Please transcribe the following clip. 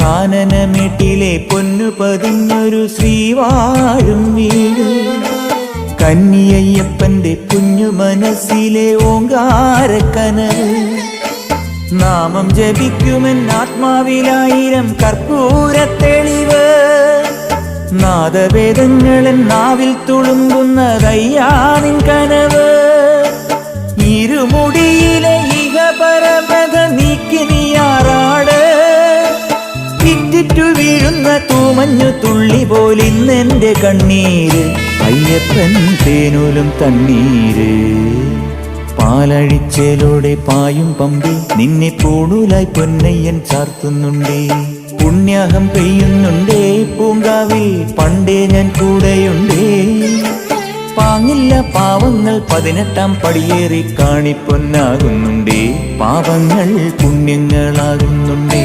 കാനനമേട്ടിലെ പൊന്നു പതിഞ്ഞൊരു ശ്രീവാഴും വീട്, കന്നിയയ്യപ്പന്റെ കുഞ്ഞു മനസ്സിലെ ഓങ്കാരക്കനവ്. നാമം ജപിക്കുമെൻ ആത്മാവിലായിരം കർപ്പൂരത്തെളിവ്, നാദവേദങ്ങളൻ നാവിൽ തുളുമ്പുന്നതയ്യാനിൻ കനവ്. ഇരുമുടിയിലെ ഇഹപരമത നീക്കി നീയാറാട്, ഇറ്റിറ്റു വീഴുന്ന തൂമഞ്ഞു തുള്ളി പോലിന്നെന്റെ കണ്ണീര്. അയ്യപ്പൻ തേനൂലും തണ്ണീര്. പാലഴിച്ചേലോടെ പായും പമ്പി നിന്നെ പൂണൂലായി പൊന്നയ്യൻ ചാർത്തുന്നുണ്ടേ. പുണ്യാഹം പെയ്യുന്നുണ്ടേ പൂങ്കാവിൽ പണ്ടേ ഞാൻ കൂടെയുണ്ടേ. പാങ്ങില്ല പാവങ്ങൾ 18-ാം പടിയേറി കാണിപ്പൊന്നാകുന്നുണ്ടേ. പാപങ്ങൾ പുണ്യങ്ങളാകുന്നുണ്ടേ.